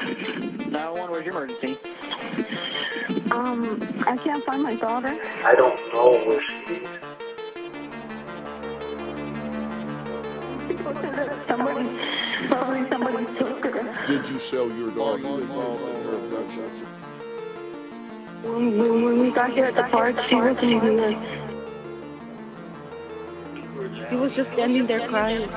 911, where's your emergency? I can't find my daughter. I don't know where she is. People said that somebody took her. Did you sell your daughter involved in her abduction? When we got here at the park, she wasn't here. She was just standing there crying.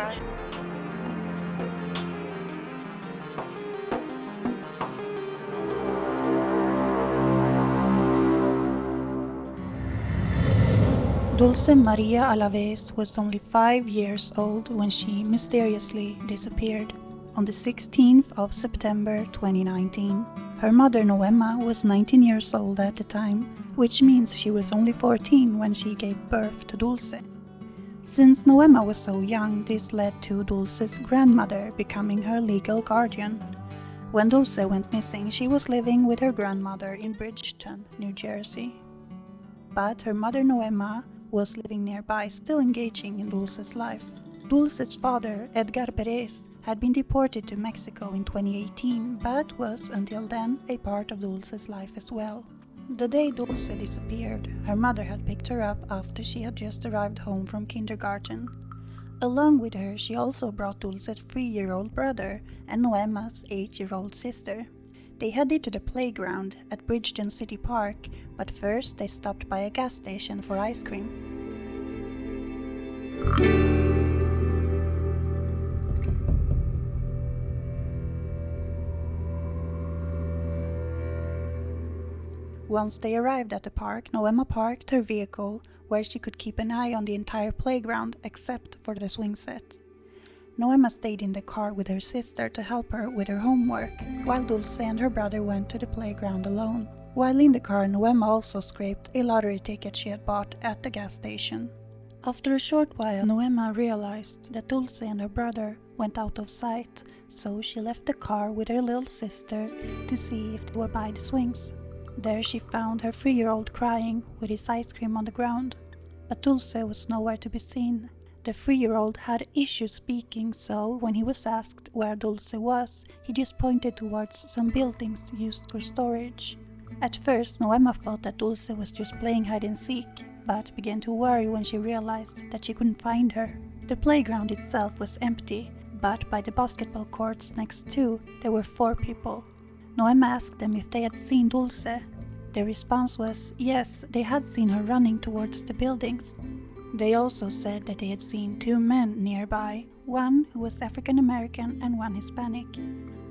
Dulce María Alavez was only 5 years old when she mysteriously disappeared on the 16th of September 2019. Her mother Noema was 19 years old at the time, which means she was only 14 when she gave birth to Dulce. Since Noema was so young, this led to Dulce's grandmother becoming her legal guardian. When Dulce went missing, she was living with her grandmother in Bridgeton, New Jersey. But her mother Noema was living nearby, still engaging in Dulce's life. Dulce's father, Edgar Perez, had been deported to Mexico in 2018, but was until then a part of Dulce's life as well. The day Dulce disappeared, her mother had picked her up after she had just arrived home from kindergarten. Along with her, she also brought Dulce's 3-year-old brother and Noema's 8-year-old sister. They headed to the playground at Bridgeton City Park, but first they stopped by a gas station for ice cream. Once they arrived at the park, Noema parked her vehicle where she could keep an eye on the entire playground except for the swing set. Noema stayed in the car with her sister to help her with her homework, while Dulce and her brother went to the playground alone. While in the car, Noema also scraped a lottery ticket she had bought at the gas station. After a short while, Noema realized that Dulce and her brother went out of sight, so she left the car with her little sister to see if they were by the swings. There she found her 3-year-old crying with his ice cream on the ground, but Dulce was nowhere to be seen. The 3-year-old had issues speaking, so when he was asked where Dulce was, he just pointed towards some buildings used for storage. At first, Noema thought that Dulce was just playing hide and seek, but began to worry when she realized that she couldn't find her. The playground itself was empty, but by the basketball courts next to, there were 4 people. Noema asked them if they had seen Dulce. Their response was yes, they had seen her running towards the buildings. They also said that they had seen 2 men nearby, one who was African American and one Hispanic.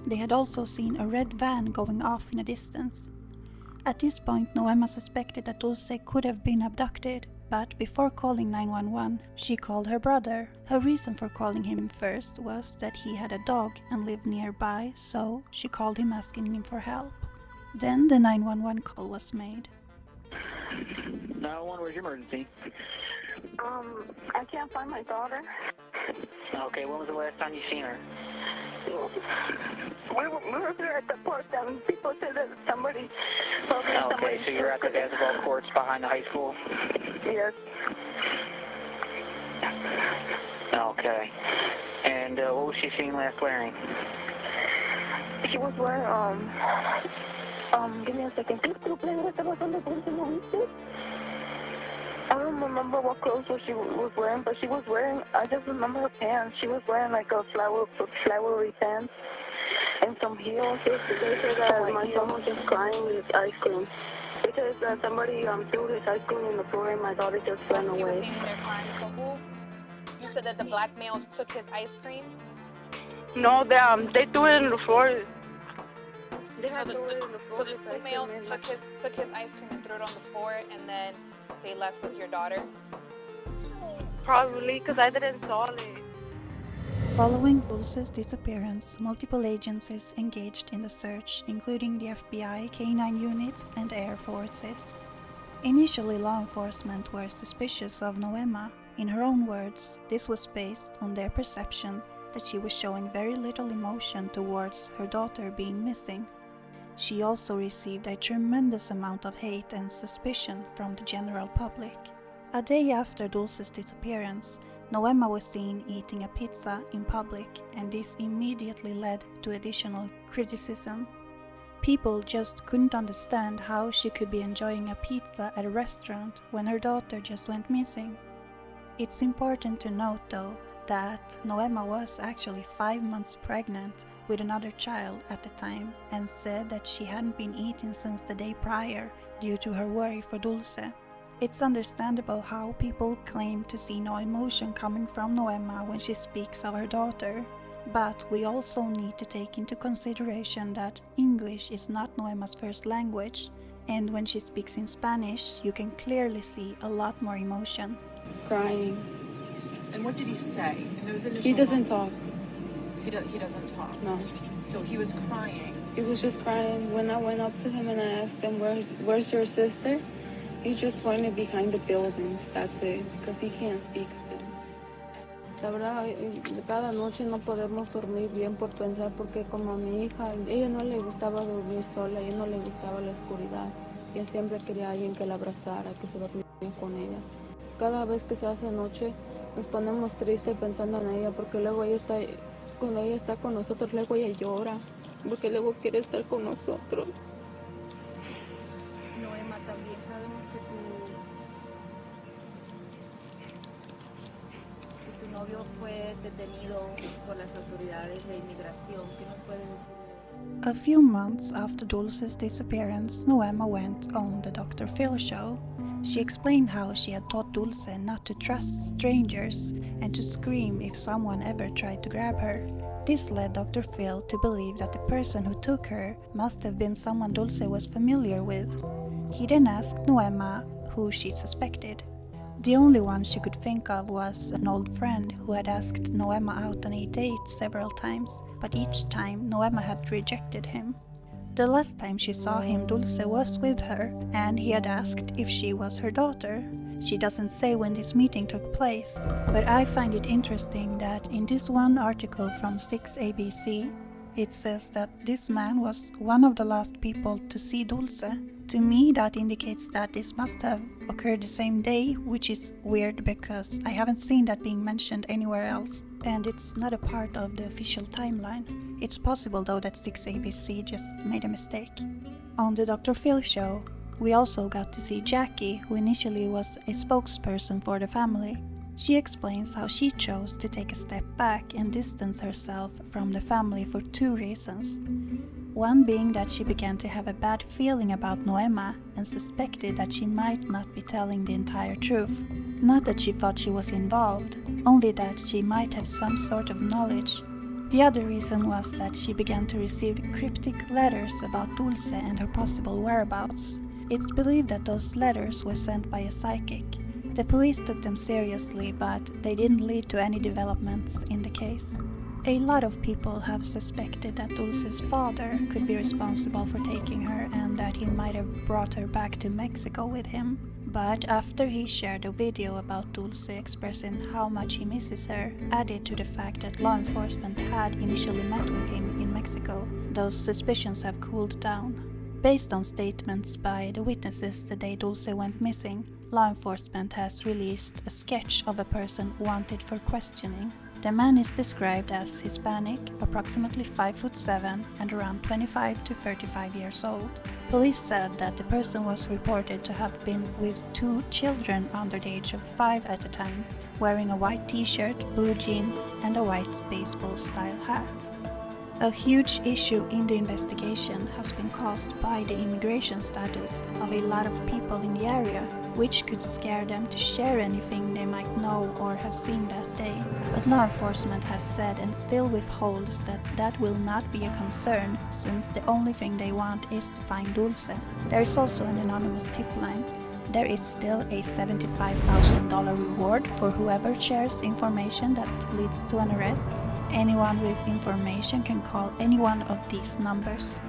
They had also seen a red van going off in a distance. At this point, Noema suspected that Dulce could have been abducted, but before calling 911, she called her brother. Her reason for calling him first was that he had a dog and lived nearby, so she called him asking him for help. Then the 911 call was made. 911, where's your emergency? I can't find my daughter. Okay, when was the last time you seen her? We were there at the park, and people said that somebody. Okay, so you're at the basketball courts behind the high school? Yes. Okay. And what was she seen last wearing? She was wearing, give me a second. I don't remember what clothes she was wearing, but she was wearing, I just remember her pants. She was wearing like a flowery pants and some heels. They said that my son was just crying with his ice cream. Because somebody threw his ice cream in the floor and my daughter just ran away. You said that the black male took his ice cream? No, they threw it in the floor. They had threw it in the floor. So the blue male took his ice cream and threw it on the floor, and then they left with your daughter? Probably, because I didn't saw it. Following Dulce's disappearance, multiple agencies engaged in the search, including the FBI, K-9 units, and air forces. Initially, law enforcement were suspicious of Noema. In her own words, this was based on their perception that she was showing very little emotion towards her daughter being missing. She also received a tremendous amount of hate and suspicion from the general public. A day after Dulce's disappearance, Noema was seen eating a pizza in public, and this immediately led to additional criticism. People just couldn't understand how she could be enjoying a pizza at a restaurant when her daughter just went missing. It's important to note though that Noema was actually 5 months pregnant with another child at the time and said that she hadn't been eating since the day prior due to her worry for Dulce. It's understandable how people claim to see no emotion coming from Noema when she speaks of her daughter, but we also need to take into consideration that English is not Noema's first language, and when she speaks in Spanish, you can clearly see a lot more emotion. Crying. And what did he say in those initial He doesn't moments? talk. He doesn't talk. No. So he was crying. He was just crying. When I went up to him and I asked him, where's your sister? He's just pointing behind the buildings. That's it. Because he can't speak still. La verdad, cada noche no podemos dormir bien por pensar, porque como a mi hija, ella no le gustaba dormir sola, ella no le gustaba la oscuridad. Ella siempre quería a alguien que la abrazara, que se durmiera con ella. Cada vez que se hace noche, nos ponemos tristes pensando en ella, porque luego cuando ella está con nosotros, luego ella llora, porque luego quiere estar con nosotros. Noema, también sabemos que tu novio fue detenido por las autoridades de inmigración. ¿Qué nos puedes decir? A few months after Dulce's disappearance, Noema went on the Dr. Phil show. She explained how she had taught Dulce not to trust strangers and to scream if someone ever tried to grab her. This led Dr. Phil to believe that the person who took her must have been someone Dulce was familiar with. He then asked Noema who she suspected. The only one she could think of was an old friend who had asked Noema out on a date several times, but each time Noema had rejected him. The last time she saw him, Dulce was with her, and he had asked if she was her daughter. She doesn't say when this meeting took place, but I find it interesting that in this one article from 6ABC, it says that this man was one of the last people to see Dulce. To me, that indicates that this must have occurred the same day, which is weird because I haven't seen that being mentioned anywhere else, and it's not a part of the official timeline. It's possible though that 6ABC just made a mistake. On the Dr. Phil show, we also got to see Jackie, who initially was a spokesperson for the family. She explains how she chose to take a step back and distance herself from the family for 2 reasons. One being that she began to have a bad feeling about Noema and suspected that she might not be telling the entire truth. Not that she thought she was involved, only that she might have some sort of knowledge. The other reason was that she began to receive cryptic letters about Dulce and her possible whereabouts. It's believed that those letters were sent by a psychic. The police took them seriously, but they didn't lead to any developments in the case. A lot of people have suspected that Dulce's father could be responsible for taking her and that he might have brought her back to Mexico with him. But after he shared a video about Dulce expressing how much he misses her, added to the fact that law enforcement had initially met with him in Mexico, those suspicions have cooled down. Based on statements by the witnesses the day Dulce went missing, law enforcement has released a sketch of a person wanted for questioning. The man is described as Hispanic, approximately 5'7" and around 25 to 35 years old. Police said that the person was reported to have been with 2 children under the age of 5 at the time, wearing a white t-shirt, blue jeans, and a white baseball-style hat. A huge issue in the investigation has been caused by the immigration status of a lot of people in the area, which could scare them to share anything they might know or have seen that day. But law enforcement has said and still withholds that that will not be a concern, since the only thing they want is to find Dulce. There is also an anonymous tip line. There is still a $75,000 reward for whoever shares information that leads to an arrest. Anyone with information can call any one of these numbers.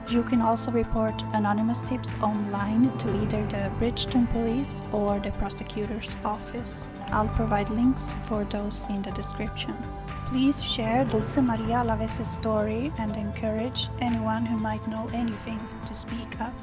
You can also report anonymous tips online to either the Bridgeton police or the prosecutor's office. I'll provide links for those in the description. Please share Dulce María Alavez's story and encourage anyone who might know anything to speak up.